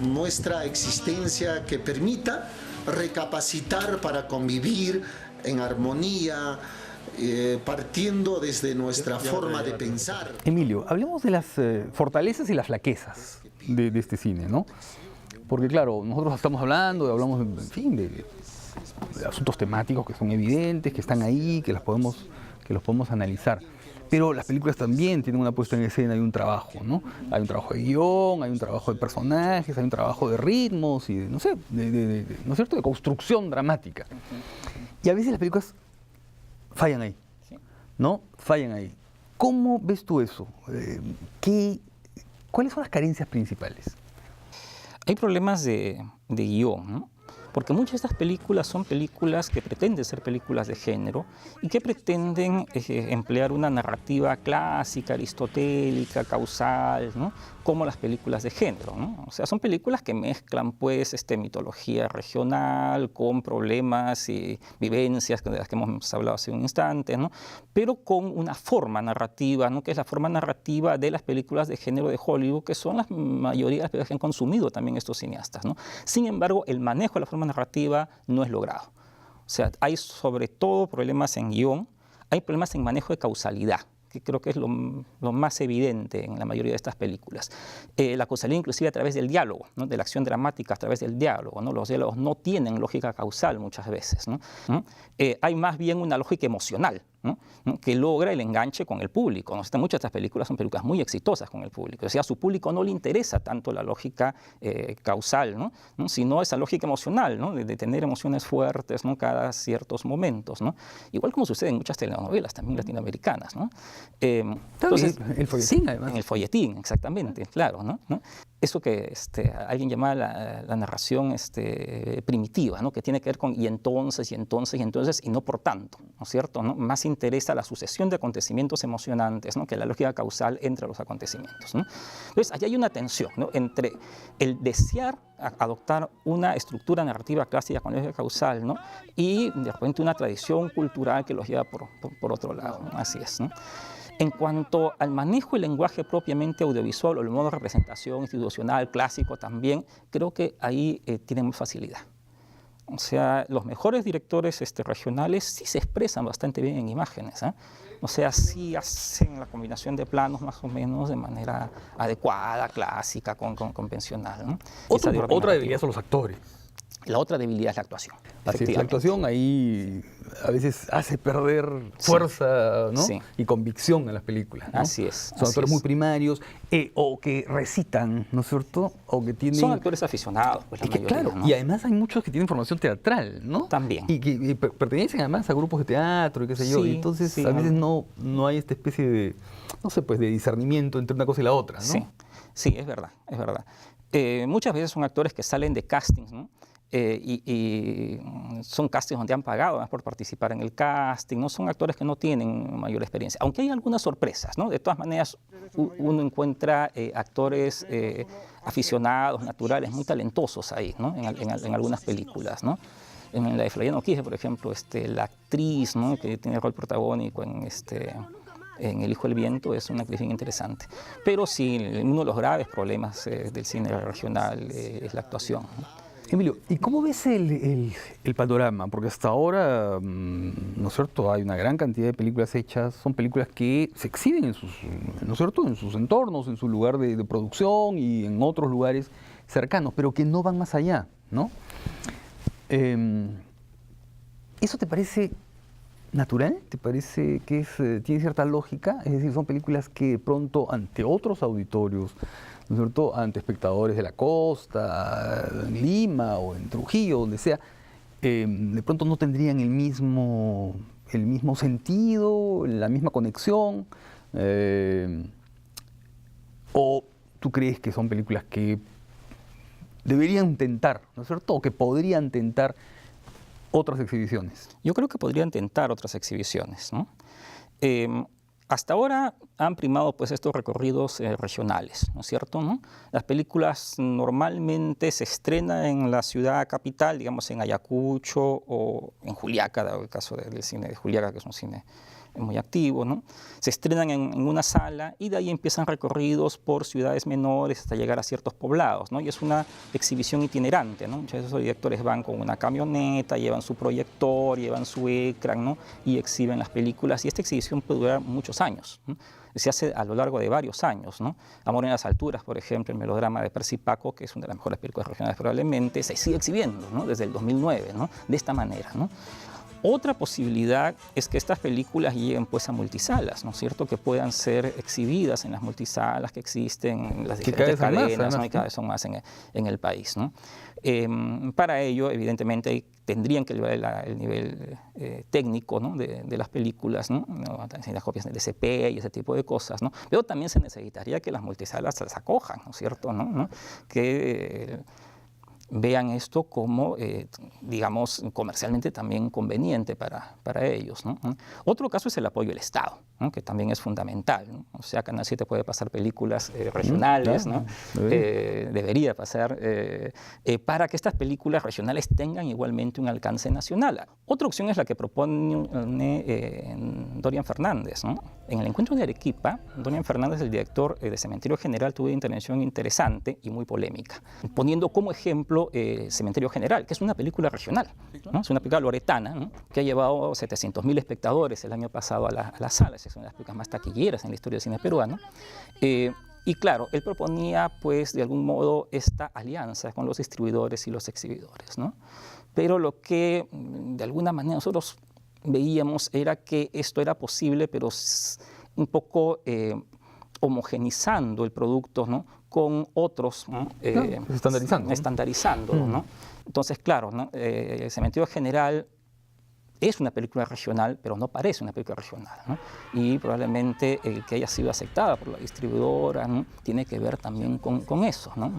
nuestra existencia, que permita recapacitar para convivir en armonía, partiendo desde nuestra forma de pensar. Emilio, hablemos de las fortalezas y las flaquezas de este cine, ¿no? Porque claro, nosotros estamos hablando, hablamos, en fin, de asuntos temáticos que son evidentes, que están ahí, que los podemos analizar. Pero las películas también tienen una puesta en escena y un trabajo, ¿no? Hay un trabajo de guión, hay un trabajo de personajes, hay un trabajo de ritmos y, no sé, ¿no es cierto?, de construcción dramática. Y a veces las películas fallan ahí, ¿no? Fallan ahí. ¿Cómo ves tú eso? ¿Cuáles son las carencias principales? Hay problemas de guión, ¿no? Porque muchas de estas películas son películas que pretenden ser películas de género y que pretenden emplear una narrativa clásica, aristotélica, causal, ¿no? Como las películas de género, ¿no? O sea, son películas que mezclan pues mitología regional con problemas y vivencias de las que hemos hablado hace un instante, ¿no? Pero con una forma narrativa, ¿no? Que es la forma narrativa de las películas de género de Hollywood, que son la mayoría de las películas que han consumido también estos cineastas, ¿no? Sin embargo, el manejo de la forma narrativa no es logrado. O sea, hay sobre todo problemas en guión, hay problemas en manejo de causalidad, que creo que es lo más evidente en la mayoría de estas películas. La causalidad inclusive a través del diálogo, ¿no? De la acción dramática a través del diálogo, ¿no? Los diálogos no tienen lógica causal muchas veces, ¿no? Hay más bien una lógica emocional, ¿no? Que logra el enganche con el público, ¿no? Muchas de estas películas son películas muy exitosas con el público. O sea, a su público no le interesa tanto la lógica causal, ¿no? Sino esa lógica emocional, ¿no? De tener emociones fuertes, ¿no? Cada ciertos momentos, ¿no? Igual como sucede en muchas telenovelas también latinoamericanas, ¿no? Entonces, el folletín, además. En el folletín, exactamente, claro, ¿no? Eso que alguien llama la narración primitiva, ¿no? Que tiene que ver con y entonces, y no por tanto, ¿no es cierto? ¿No? Más interesa la sucesión de acontecimientos emocionantes, ¿no? Que la lógica causal entre los acontecimientos, ¿no? Entonces, allí hay una tensión, ¿no? Entre el desear adoptar una estructura narrativa clásica con lógica causal, ¿no? Y de repente una tradición cultural que los lleva por otro lado, ¿no? Así es, ¿no? En cuanto al manejo del lenguaje propiamente audiovisual o el modo de representación institucional, clásico también, creo que ahí tienen más facilidad. O sea, los mejores directores regionales sí se expresan bastante bien en imágenes, ¿eh? O sea, sí hacen la combinación de planos más o menos de manera adecuada, clásica, convencional, ¿no? Otra debilidad son los actores. La otra debilidad es la actuación. Así es, la actuación ahí a veces hace perder fuerza, ¿no? Sí. Y convicción a las películas, ¿no? Así es. Son actores muy primarios, o que recitan, ¿no es cierto? O que tienen... Son actores aficionados, pues la mayoría, claro, ¿no? Y además hay muchos que tienen formación teatral, ¿no? También. Y que pertenecen además a grupos de teatro y qué sé yo. Y entonces a veces no hay esta especie de, no sé, pues de discernimiento entre una cosa y la otra, ¿no? Sí, es verdad, es verdad. Muchas veces son actores que salen de castings, ¿no? Y son castings donde han pagado más por participar en el casting, no son actores que no tienen mayor experiencia, aunque hay algunas sorpresas, ¿no? De todas maneras, uno encuentra actores aficionados, naturales, muy talentosos ahí, ¿no? En algunas películas, ¿no? En la de Floriano Quispe, por ejemplo, la actriz, ¿no? Que tiene el rol protagónico en El Hijo del Viento, es una actriz bien interesante. Pero sí, uno de los graves problemas del cine regional es la actuación, ¿no? Emilio, ¿y cómo ves el panorama? Porque hasta ahora, ¿no es cierto?, hay una gran cantidad de películas hechas, son películas que se exhiben en sus, ¿no es cierto?, en sus entornos, en su lugar de producción y en otros lugares cercanos, pero que no van más allá, ¿no? ¿Eso te parece natural? ¿Te parece que tiene cierta lógica? Es decir, son películas que de pronto ante otros auditorios, ¿no es cierto?, ante espectadores de la costa, en Lima o en Trujillo, donde sea, de pronto no tendrían el mismo sentido, la misma conexión. ¿O tú crees que son películas que deberían tentar, ¿no es cierto?, o que podrían tentar otras exhibiciones? Yo creo que podrían tentar otras exhibiciones, ¿no? Hasta ahora han primado pues estos recorridos regionales, ¿no es cierto?, ¿no? Las películas normalmente se estrenan en la ciudad capital, digamos en Ayacucho o en Juliaca, dado el caso del cine de Juliaca, que es un cine muy activo, ¿no? Se estrenan en una sala y de ahí empiezan recorridos por ciudades menores hasta llegar a ciertos poblados, ¿no? Y es una exhibición itinerante, ¿no? Muchas veces los directores van con una camioneta, llevan su proyector, llevan su ecran, ¿no? Y exhiben las películas, y esta exhibición puede durar muchos años, ¿no? Se hace a lo largo de varios años, ¿no? Amor en las alturas, por ejemplo, el melodrama de Percy Paco, que es una de las mejores películas regionales probablemente, se sigue exhibiendo, ¿no? Desde el 2009, ¿no? De esta manera, ¿no? Otra posibilidad es que estas películas lleguen pues a multisalas, ¿no es cierto? Que puedan ser exhibidas en las multisalas que existen, en las diferentes cadenas, ¿no? Y cada vez son más en el país, ¿no? Para ello, evidentemente, tendrían que elevar el nivel técnico, ¿no? de las películas, ¿no? Las copias de DCP y ese tipo de cosas, ¿no? Pero también se necesitaría que las multisalas las acojan, ¿no es cierto? ¿No? Que vean esto como, digamos, comercialmente también conveniente para ellos, ¿no? Otro caso es el apoyo del Estado, ¿no? Que también es fundamental, ¿no? O sea, Canal 7 puede pasar películas regionales, ¿no? Debería pasar, para que estas películas regionales tengan igualmente un alcance nacional. Otra opción es la que propone Dorian Fernández, ¿no? En el encuentro de Arequipa, Dorian Fernández, el director de Cementerio General, tuvo una intervención interesante y muy polémica, poniendo como ejemplo Cementerio General, que es una película regional, ¿no? Es una película loretana, ¿no? Que ha llevado 700.000 espectadores el año pasado a la sala. Es una de las películas más taquilleras en la historia del cine peruano. Y claro, él proponía, pues, de algún modo, esta alianza con los distribuidores y los exhibidores, ¿no? Pero lo que, de alguna manera, nosotros veíamos era que esto era posible, pero un poco homogenizando el producto, ¿no? Con otros, ¿no? Estandarizándolo, ¿no? Entonces, claro, ¿no? El Cementerio General es una película regional, pero no parece una película regional, ¿no? Y probablemente el que haya sido aceptada por la distribuidora, ¿no? Tiene que ver también con eso, ¿no?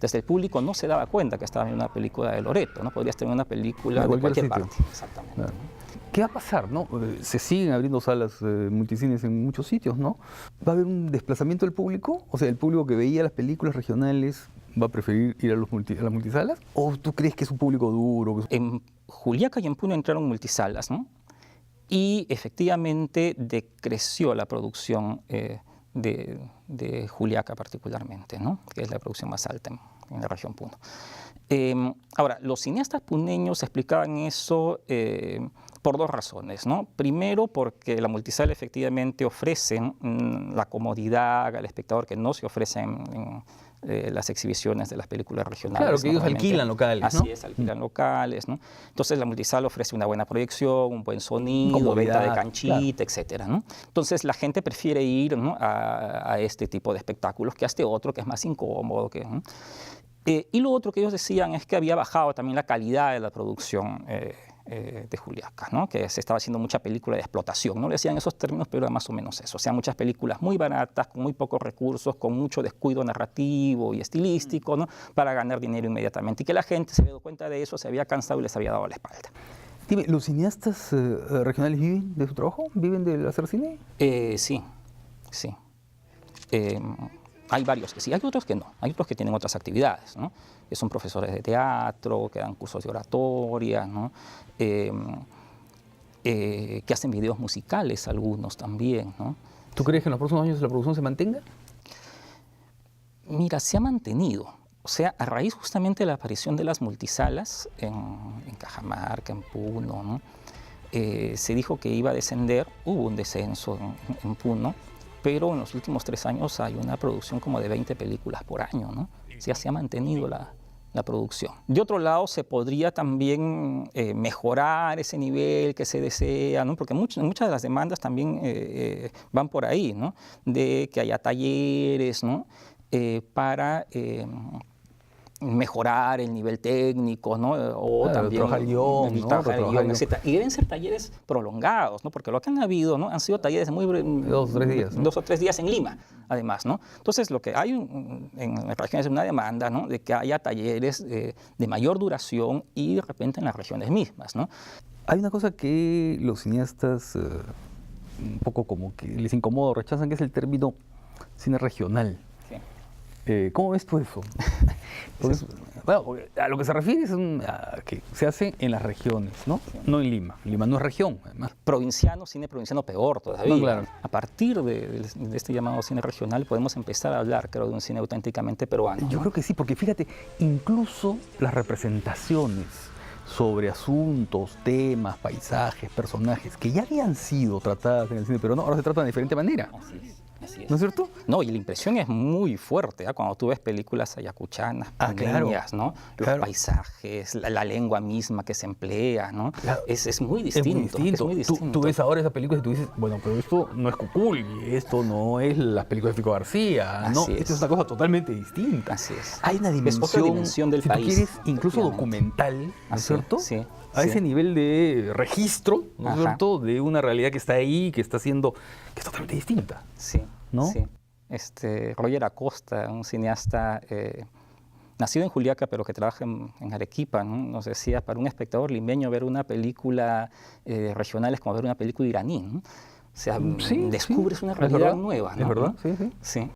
Desde el público no se daba cuenta que estaba viendo una película de Loreto, ¿no? Podrías tener una película de cualquier parte. Exactamente. Claro. ¿Qué va a pasar, no? Se siguen abriendo salas multicines en muchos sitios, ¿no? ¿Va a haber un desplazamiento del público? O sea, ¿el público que veía las películas regionales va a preferir ir a las multisalas? ¿O tú crees que es un público duro? En Juliaca y en Puno entraron multisalas, ¿no? Y efectivamente decreció la producción de Juliaca particularmente, ¿no? Que es la producción más alta en la región Puno. Ahora, los cineastas puneños explicaban eso por dos razones, ¿no? Primero, porque la multisala efectivamente ofrece la comodidad al espectador que no se ofrece en las exhibiciones de las películas regionales. Claro, que ellos alquilan locales, ¿no? Así es, alquilan locales, ¿no? Entonces la multisala ofrece una buena proyección, un buen sonido, venta de canchita, claro, etcétera, ¿no? Entonces la gente prefiere ir, ¿no? a este tipo de espectáculos que a este otro que es más incómodo, ¿no? Y lo otro que ellos decían es que había bajado también la calidad de la producción de Juliaca, ¿no? Que se estaba haciendo mucha película de explotación, no le decían esos términos, pero era más o menos eso. O sea, muchas películas muy baratas, con muy pocos recursos, con mucho descuido narrativo y estilístico, ¿no? Para ganar dinero inmediatamente. Y que la gente se había dado cuenta de eso, se había cansado y les había dado la espalda. Dime, ¿los cineastas regionales viven de su trabajo? ¿Viven de hacer cine? Sí, sí. Hay varios que sí, hay otros que no. Hay otros que tienen otras actividades, ¿no? Que son profesores de teatro, que dan cursos de oratoria, ¿no? Que hacen videos musicales, algunos también, ¿no? ¿Tú crees que en los próximos años la producción se mantenga? Mira, se ha mantenido. O sea, a raíz justamente de la aparición de las multisalas en Cajamarca, en Puno, ¿no? Se dijo que iba a descender, hubo un descenso en Puno, pero en los últimos 3 años hay una producción como de 20 películas por año, ¿no? O sea, se ha mantenido la producción. De otro lado, se podría también mejorar ese nivel que se desea, ¿no? Porque muchas de las demandas también van por ahí, ¿no? De que haya talleres, ¿no? Para mejorar el nivel técnico, ¿no? O también trabajar guión, etc. Y deben ser talleres prolongados, ¿no? Porque lo que han habido, ¿no? Han sido talleres muy 2 o 3 días, ¿no? 2 o 3 días en Lima, además, ¿no? Entonces, lo que hay en las regiones es una demanda, ¿no? De que haya talleres de mayor duración y de repente en las regiones mismas, ¿no? Hay una cosa que los cineastas un poco como que les incomoda o rechazan, que es el término cine regional. ¿Cómo ves tú eso? Bueno, a lo que se refiere es a que se hace en las regiones, ¿no? No en Lima. Lima no es región, además. Provinciano, cine provinciano peor todavía. No, claro. A partir de este llamado cine regional podemos empezar a hablar, creo, de un cine auténticamente peruano. Yo creo que sí, porque fíjate, incluso las representaciones sobre asuntos, temas, paisajes, personajes que ya habían sido tratadas en el cine peruano, ahora se tratan de diferente manera. Así es. ¿No es cierto? No, y la impresión es muy fuerte, ¿eh? Cuando tú ves películas ayacuchanas, claro. ¿no? Los Claro. paisajes, la lengua misma que se emplea, ¿no? Claro. Es muy distinto. Es muy distinto. Es muy distinto. Tú ves ahora esas películas y tú dices, bueno, pero esto no es Cuculli, esto no es las películas de Fico García, no, Así esto es. es una cosa totalmente distinta. Así es. Hay una Es dimensión, otra dimensión del si país, tú quieres, incluso efectivamente. documental, ¿no es Así, cierto? sí, A sí. ese nivel de registro, ¿no es Ajá. cierto? De una realidad que está ahí, que está siendo, que es totalmente distinta. Sí, ¿No? sí. Roger Acosta, un cineasta nacido en Juliaca, pero que trabaja en Arequipa, ¿no? Nos decía, para un espectador limeño ver una película regional es como ver una película iraní, ¿no? O sea, Sí, descubres sí. una Es realidad verdad, nueva, ¿no? Es verdad, sí, sí. Sí.